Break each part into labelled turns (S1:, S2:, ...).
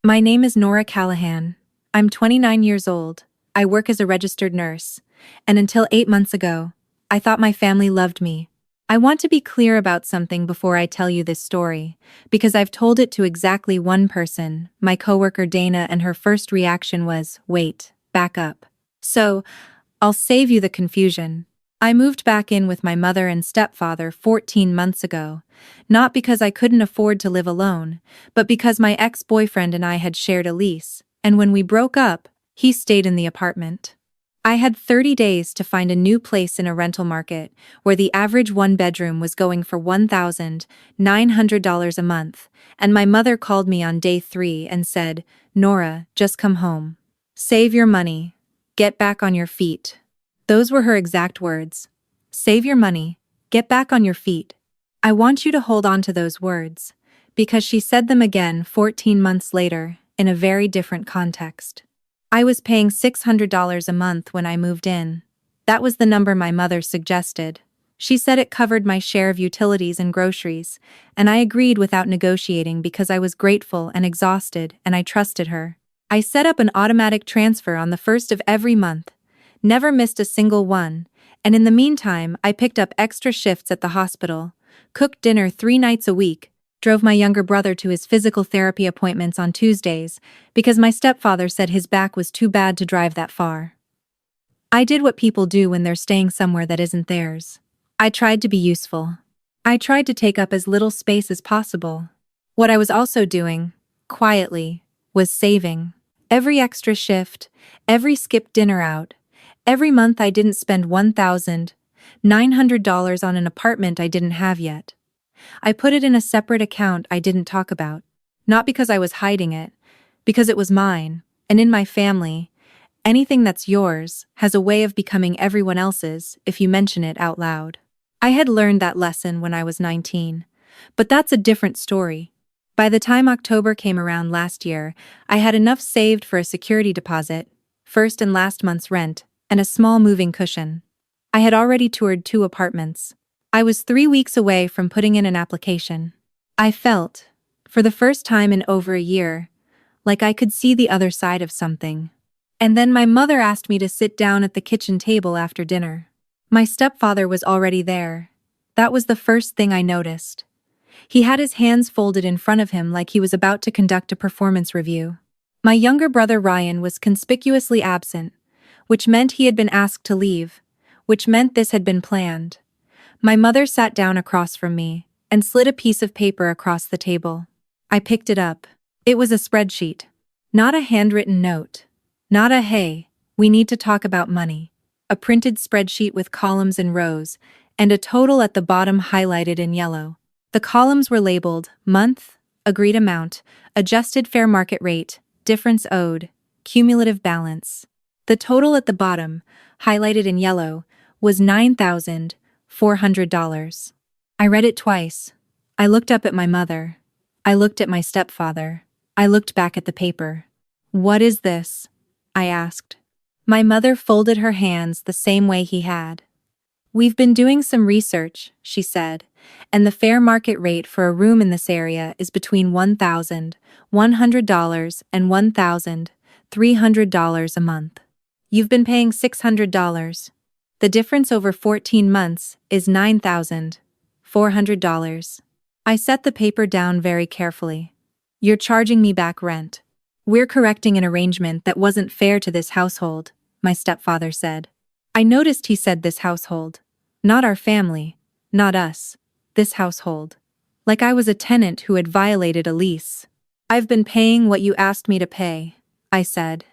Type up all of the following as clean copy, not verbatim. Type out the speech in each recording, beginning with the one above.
S1: My name is Nora Callahan. I'm 29 years old. I work as a registered nurse. And until 8 months ago, I thought my family loved me. I want to be clear about something before I tell you this story, because I've told it to exactly one person, my coworker Dana, and her first reaction was, wait, back up. So, I'll save you the confusion. I moved back in with my mother and stepfather 14 months ago, not because I couldn't afford to live alone, but because my ex-boyfriend and I had shared a lease, and when we broke up, he stayed in the apartment. I had 30 days to find a new place in a rental market where the average one-bedroom was going for $1,900 a month, and my mother called me on day 3 and said, "Nora, just come home. Save your money. Get back on your feet." Those were her exact words. Save your money. Get back on your feet. I want you to hold on to those words, because she said them again 14 months later in a very different context. I was paying $600 a month when I moved in. That was the number my mother suggested. She said it covered my share of utilities and groceries, and I agreed without negotiating because I was grateful and exhausted and I trusted her. I set up an automatic transfer on the first of every month, never missed a single one, and in the meantime I picked up extra shifts at the hospital, cooked dinner 3 nights a week, drove my younger brother to his physical therapy appointments on Tuesdays because my stepfather said his back was too bad to drive that far. I did what people do when they're staying somewhere that isn't theirs. I tried to be useful. I tried to take up as little space as possible. What I was also doing, quietly, was saving. Every extra shift, every skipped dinner out, every month I didn't spend $1,900 on an apartment I didn't have yet. I put it in a separate account I didn't talk about, not because I was hiding it, because it was mine, and in my family, anything that's yours has a way of becoming everyone else's if you mention it out loud. I had learned that lesson when I was 19, but that's a different story. By the time October came around last year, I had enough saved for a security deposit, first and last month's rent, and a small moving cushion. I had already toured 2 apartments. I was 3 weeks away from putting in an application. I felt, for the first time in over a year, like I could see the other side of something. And then my mother asked me to sit down at the kitchen table after dinner. My stepfather was already there. That was the first thing I noticed. He had his hands folded in front of him like he was about to conduct a performance review. My younger brother Ryan was conspicuously absent, which meant he had been asked to leave, which meant this had been planned. My mother sat down across from me and slid a piece of paper across the table. I picked it up. It was a spreadsheet. Not a handwritten note. Not a "hey, we need to talk about money." A printed spreadsheet with columns and rows, and a total at the bottom highlighted in yellow. The columns were labeled month, agreed amount, adjusted fair market rate, difference owed, cumulative balance. The total at the bottom, highlighted in yellow, was $9,400. I read it twice. I looked up at my mother. I looked at my stepfather. I looked back at the paper. "What is this?" I asked. My mother folded her hands the same way he had. "We've been doing some research," she said, "and the fair market rate for a room in this area is between $1,100 and $1,300 a month. You've been paying $600. The difference over 14 months is $9,400. I set the paper down very carefully. "You're charging me back rent. We're correcting an arrangement that wasn't fair to this household," my stepfather said. I noticed he said this household. Not our family, not us, this household. Like I was a tenant who had violated a lease. "I've been paying what you asked me to pay," I said.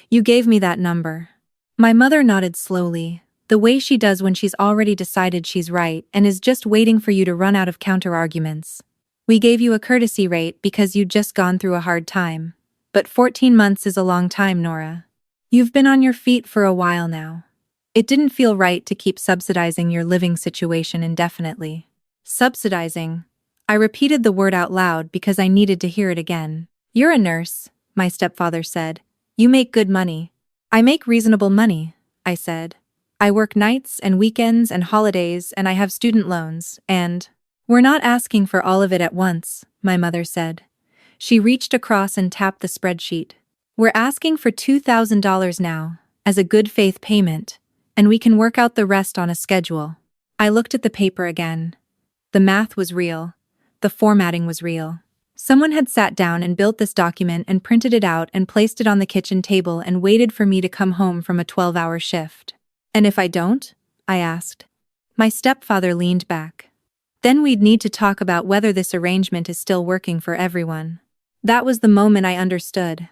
S1: "You gave me that number." My mother nodded slowly, the way she does when she's already decided she's right and is just waiting for you to run out of counter-arguments. "We gave you a courtesy rate because you'd just gone through a hard time. But 14 months is a long time, Nora. You've been on your feet for a while now. It didn't feel right to keep subsidizing your living situation indefinitely." Subsidizing. I repeated the word out loud because I needed to hear it again. "You're a nurse," my stepfather said. "You make good money." "I make reasonable money," I said. "I work nights and weekends and holidays and I have student loans and—" "We're not asking for all of it at once," my mother said. She reached across and tapped the spreadsheet. We're asking for $2,000 now, as a good faith payment, and we can work out the rest on a schedule. I looked at the paper again. The math was real. The formatting was real. Someone had sat down and built this document and printed it out and placed it on the kitchen table and waited for me to come home from a 12-hour shift. And if I don't? I asked. My stepfather leaned back. Then we'd need to talk about whether this arrangement is still working for everyone. That was the moment I understood.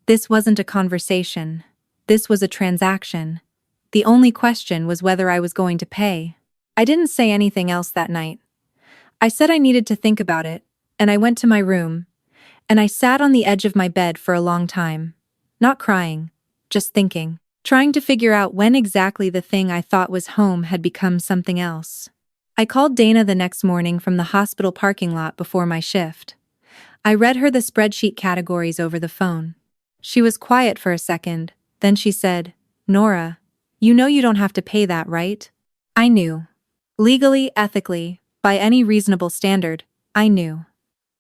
S1: This wasn't a conversation. This was a transaction. The only question was whether I was going to pay. I didn't say anything else that night. I said I needed to think about it, and I went to my room, and I sat on the edge of my bed for a long time. Not crying, just thinking, trying to figure out when exactly the thing I thought was home had become something else. I called Dana the next morning from the hospital parking lot before my shift. I read her the spreadsheet categories over the phone. She was quiet for a second, then she said, "Nora, you know you don't have to pay that, right?" I knew. Legally, ethically, by any reasonable standard, I knew.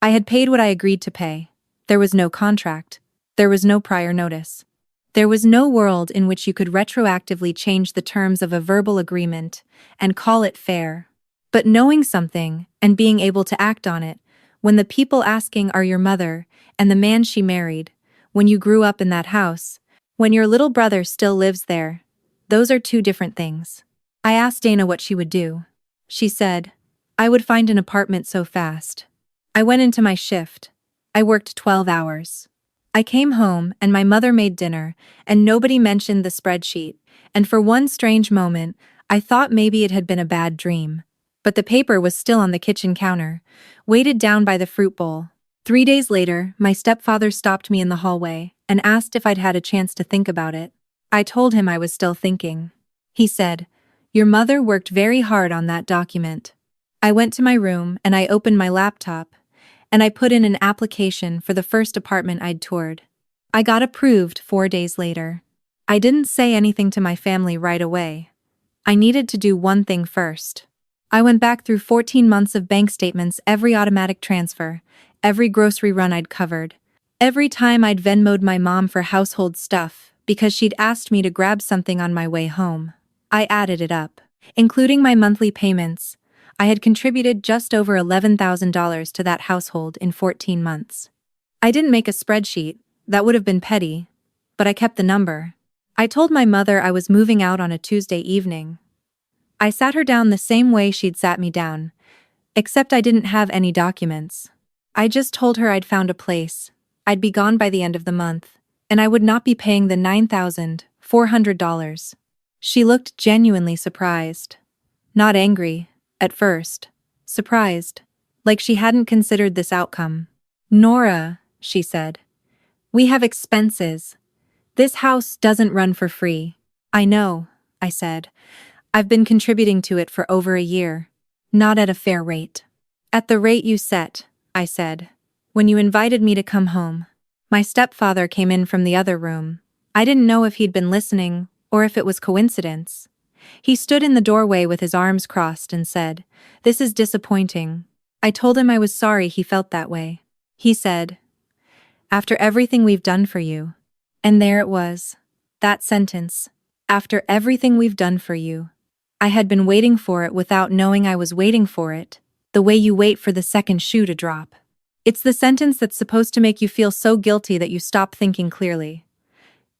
S1: I had paid what I agreed to pay. There was no contract. There was no prior notice. There was no world in which you could retroactively change the terms of a verbal agreement and call it fair. But knowing something and being able to act on it, when the people asking are your mother and the man she married, when you grew up in that house, when your little brother still lives there, those are two different things. I asked Dana what she would do. She said, "I would find an apartment so fast." I went into my shift. I worked 12 hours. I came home and my mother made dinner, and nobody mentioned the spreadsheet, and for one strange moment, I thought maybe it had been a bad dream. But the paper was still on the kitchen counter, weighted down by the fruit bowl. 3 days later, my stepfather stopped me in the hallway and asked if I'd had a chance to think about it. I told him I was still thinking. He said, "Your mother worked very hard on that document." I went to my room and I opened my laptop, and I put in an application for the first apartment I'd toured. I got approved 4 days later. I didn't say anything to my family right away. I needed to do one thing first. I went back through 14 months of bank statements, every automatic transfer, every grocery run I'd covered, every time I'd Venmo'd my mom for household stuff because she'd asked me to grab something on my way home. I added it up. Including my monthly payments, I had contributed just over $11,000 to that household in 14 months. I didn't make a spreadsheet, that would have been petty, but I kept the number. I told my mother I was moving out on a Tuesday evening. I sat her down the same way she'd sat me down, except I didn't have any documents. I just told her I'd found a place, I'd be gone by the end of the month, and I would not be paying the $9,400. She looked genuinely surprised. Not angry, at first. Surprised. Like she hadn't considered this outcome. "Nora," she said, "we have expenses. This house doesn't run for free." "I know," I said. "I've been contributing to it for over a year. Not at a fair rate." "At the rate you set," I said, "when you invited me to come home." My stepfather came in from the other room. I didn't know if he'd been listening or if it was coincidence. He stood in the doorway with his arms crossed and said, "This is disappointing." I told him I was sorry he felt that way. He said, "After everything we've done for you." And there it was. That sentence. After everything we've done for you. I had been waiting for it without knowing I was waiting for it, the way you wait for the second shoe to drop. It's the sentence that's supposed to make you feel so guilty that you stop thinking clearly.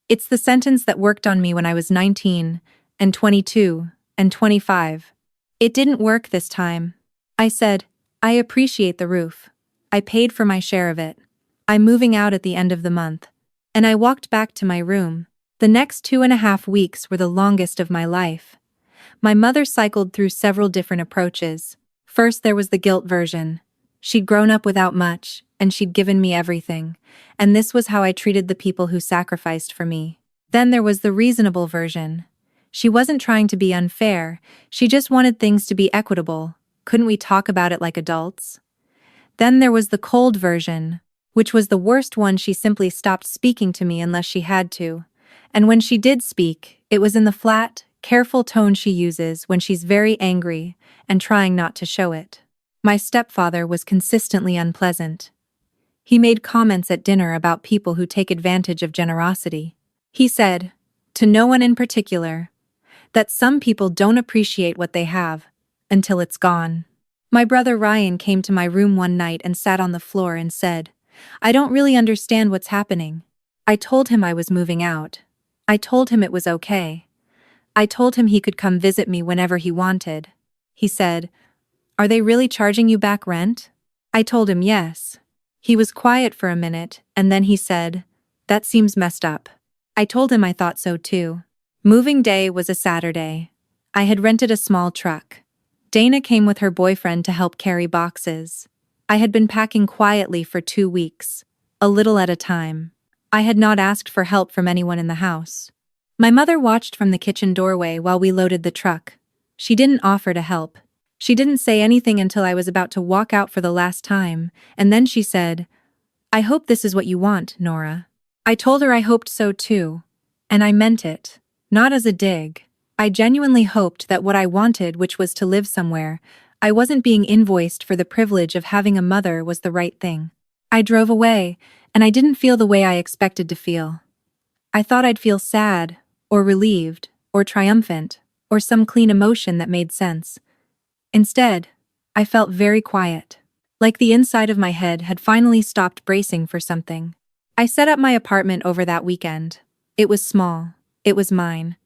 S1: It's the sentence that worked on me when I was 19, and 22, and 25. It didn't work this time. I said, "I appreciate the roof. I paid for my share of it. I'm moving out at the end of the month." And I walked back to my room. The next 2.5 weeks were the longest of my life. My mother cycled through several different approaches. First, there was the guilt version. She'd grown up without much, and she'd given me everything, and this was how I treated the people who sacrificed for me. Then there was the reasonable version. She wasn't trying to be unfair, she just wanted things to be equitable. Couldn't we talk about it like adults? Then there was the cold version, which was the worst one. She simply stopped speaking to me unless she had to. And when she did speak, it was in the flat, careful tone she uses when she's very angry and trying not to show it. My stepfather was consistently unpleasant. He made comments at dinner about people who take advantage of generosity. He said, to no one in particular, that some people don't appreciate what they have until it's gone. My brother Ryan came to my room one night and sat on the floor and said, I don't really understand what's happening. I told him I was moving out. I told him it was okay. I told him he could come visit me whenever he wanted. He said, are they really charging you back rent? I told him yes. He was quiet for a minute, and then he said, that seems messed up. I told him I thought so too. Moving day was a Saturday. I had rented a small truck. Dana came with her boyfriend to help carry boxes. I had been packing quietly for 2 weeks, a little at a time. I had not asked for help from anyone in the house. My mother watched from the kitchen doorway while we loaded the truck. She didn't offer to help. She didn't say anything until I was about to walk out for the last time, and then she said, I hope this is what you want, Nora. I told her I hoped so too, and I meant it, not as a dig. I genuinely hoped that what I wanted, which was to live somewhere, I wasn't being invoiced for the privilege of having a mother, was the right thing. I drove away, and I didn't feel the way I expected to feel. I thought I'd feel sad, or relieved, or triumphant, or some clean emotion that made sense. Instead, I felt very quiet, like the inside of my head had finally stopped bracing for something. I set up my apartment over that weekend. It was small. It was mine.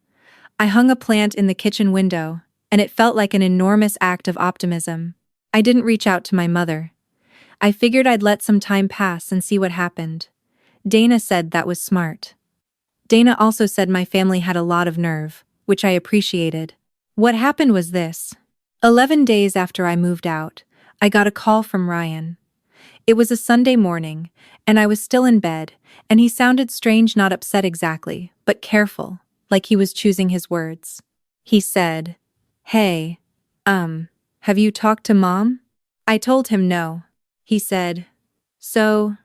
S1: I hung a plant in the kitchen window, and it felt like an enormous act of optimism. I didn't reach out to my mother. I figured I'd let some time pass and see what happened. Dana said that was smart. Dana also said my family had a lot of nerve, which I appreciated. What happened was this. 11 days after I moved out, I got a call from Ryan. It was a Sunday morning, and I was still in bed, and he sounded strange, not upset exactly, but careful, like he was choosing his words. He said, hey, have you talked to Mom? I told him no. He said, so,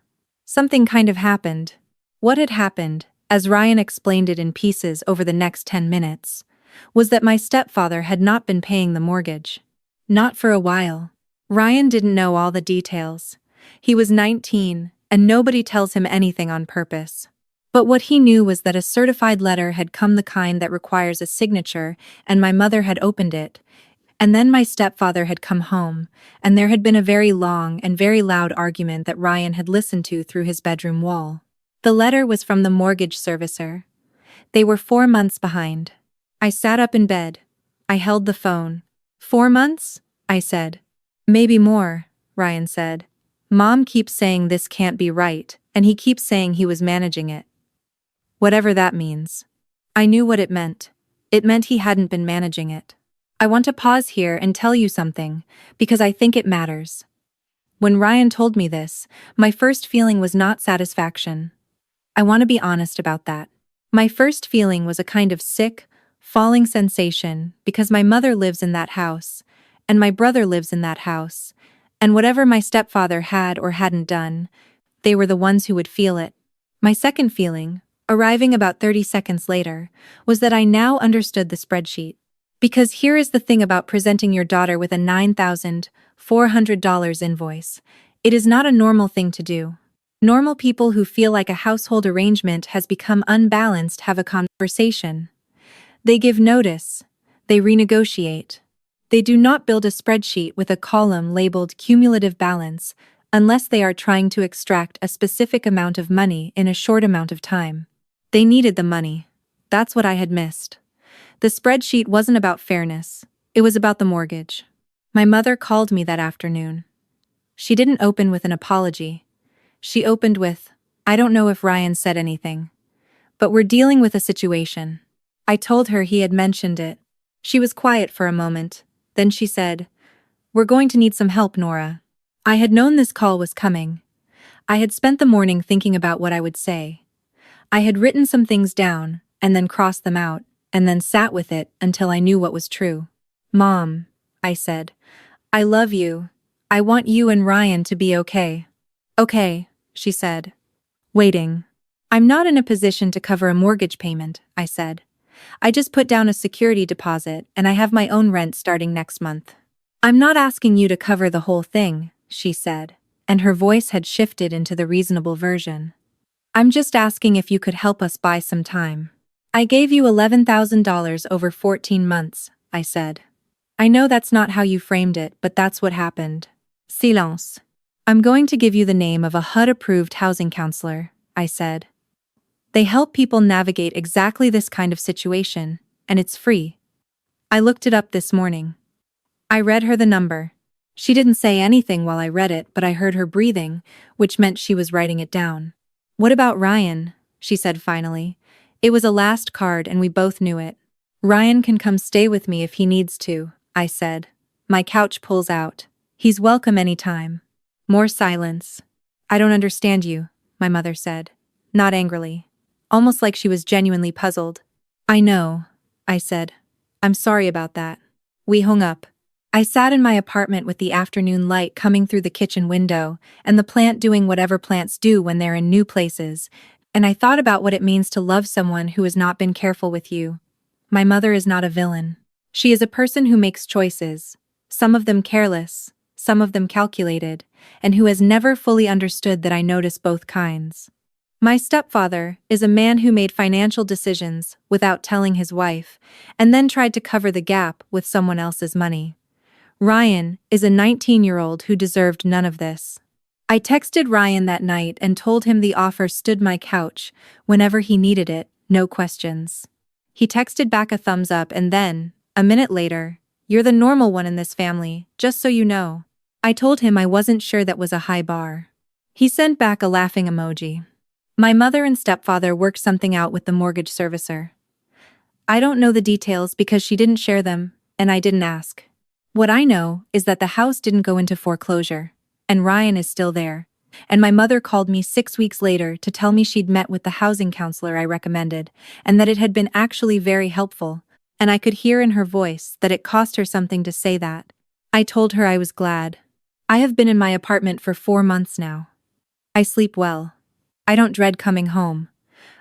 S1: something kind of happened. What had happened, as Ryan explained it in pieces over the next 10 minutes, was that my stepfather had not been paying the mortgage. Not for a while. Ryan didn't know all the details. He was 19, and nobody tells him anything on purpose. But what he knew was that a certified letter had come, the kind that requires a signature, and my mother had opened it. And then my stepfather had come home, and there had been a very long and very loud argument that Ryan had listened to through his bedroom wall. The letter was from the mortgage servicer. They were 4 months behind. I sat up in bed. I held the phone. 4 months? I said. Maybe more, Ryan said. Mom keeps saying this can't be right, and he keeps saying he was managing it. Whatever that means. I knew what it meant. It meant he hadn't been managing it. I want to pause here and tell you something, because I think it matters. When Ryan told me this, my first feeling was not satisfaction. I want to be honest about that. My first feeling was a kind of sick, falling sensation, because my mother lives in that house, and my brother lives in that house, and whatever my stepfather had or hadn't done, they were the ones who would feel it. My second feeling, arriving about 30 seconds later, was that I now understood the spreadsheet. Because here is the thing about presenting your daughter with a $9,400 invoice. It is not a normal thing to do. Normal people who feel like a household arrangement has become unbalanced have a conversation. They give notice. They renegotiate. They do not build a spreadsheet with a column labeled cumulative balance unless they are trying to extract a specific amount of money in a short amount of time. They needed the money. That's what I had missed. The spreadsheet wasn't about fairness. It was about the mortgage. My mother called me that afternoon. She didn't open with an apology. She opened with, I don't know if Ryan said anything, but we're dealing with a situation. I told her he had mentioned it. She was quiet for a moment. Then she said, we're going to need some help, Nora. I had known this call was coming. I had spent the morning thinking about what I would say. I had written some things down, and then crossed them out, and then sat with it until I knew what was true. Mom, I said, I love you. I want you and Ryan to be okay. Okay, she said. Waiting. I'm not in a position to cover a mortgage payment, I said. I just put down a security deposit and I have my own rent starting next month. I'm not asking you to cover the whole thing, she said. and her voice had shifted into the reasonable version. I'm just asking if you could help us buy some time. I gave you $11,000 over 14 months, I said. I know that's not how you framed it, but that's what happened. Silence. I'm going to give you the name of a HUD-approved housing counselor, I said. They help people navigate exactly this kind of situation, and it's free. I looked it up this morning. I read her the number. She didn't say anything while I read it, but I heard her breathing, which meant she was writing it down. What about Ryan? She said finally. It was a last card and we both knew it. Ryan can come stay with me if he needs to, I said. My couch pulls out. He's welcome anytime. More silence. I don't understand you, my mother said. Not angrily. Almost like she was genuinely puzzled. I know, I said. I'm sorry about that. We hung up. I sat in my apartment with the afternoon light coming through the kitchen window and the plant doing whatever plants do when they're in new places, and I thought about what it means to love someone who has not been careful with you. My mother is not a villain. She is a person who makes choices, some of them careless, some of them calculated, and who has never fully understood that I notice both kinds. My stepfather is a man who made financial decisions without telling his wife, and then tried to cover the gap with someone else's money. Ryan is a 19-year-old who deserved none of this. I texted Ryan that night and told him the offer stood my couch whenever he needed it, no questions. He texted back a thumbs up and then, a minute later, "You're the normal one in this family, just so you know." I told him I wasn't sure that was a high bar. He sent back a laughing emoji. My mother and stepfather worked something out with the mortgage servicer. I don't know the details because she didn't share them, and I didn't ask. What I know is that the house didn't go into foreclosure, and Ryan is still there, and my mother called me 6 weeks later to tell me she'd met with the housing counselor I recommended, and that it had been actually very helpful, and I could hear in her voice that it cost her something to say that. I told her I was glad. I have been in my apartment for 4 months now. I sleep well. I don't dread coming home.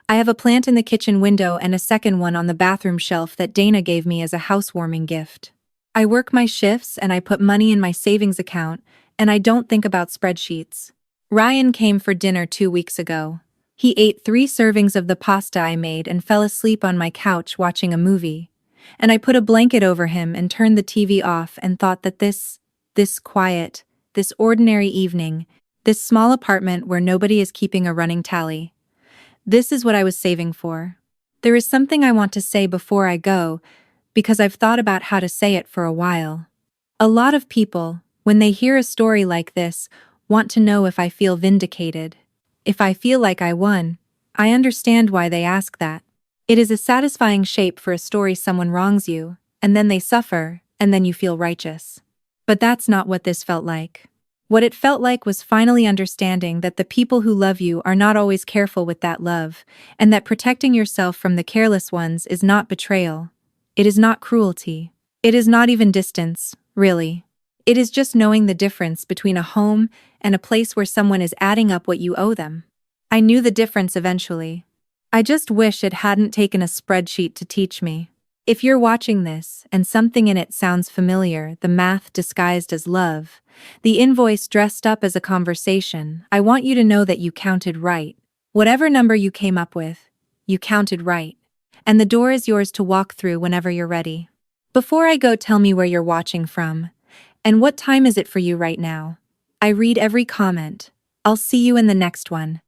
S1: I have a plant in the kitchen window and a second one on the bathroom shelf that Dana gave me as a housewarming gift. I work my shifts and I put money in my savings account, and I don't think about spreadsheets. Ryan came for dinner 2 weeks ago. He ate 3 servings of the pasta I made and fell asleep on my couch watching a movie. And I put a blanket over him and turned the TV off and thought that this quiet, this ordinary evening, this small apartment where nobody is keeping a running tally. This is what I was saving for. There is something I want to say before I go, because I've thought about how to say it for a while. A lot of people, when they hear a story like this, want to know if I feel vindicated. If I feel like I won. I understand why they ask that. It is a satisfying shape for a story someone wrongs you, and then they suffer, and then you feel righteous. But that's not what this felt like. What it felt like was finally understanding that the people who love you are not always careful with that love, and that protecting yourself from the careless ones is not betrayal. It is not cruelty. It is not even distance, really. It is just knowing the difference between a home and a place where someone is adding up what you owe them. I knew the difference eventually. I just wish it hadn't taken a spreadsheet to teach me. If you're watching this and something in it sounds familiar, the math disguised as love, the invoice dressed up as a conversation, I want you to know that you counted right. Whatever number you came up with, you counted right. And the door is yours to walk through whenever you're ready. Before I go, tell me where you're watching from. And what time is it for you right now? I read every comment. I'll see you in the next one.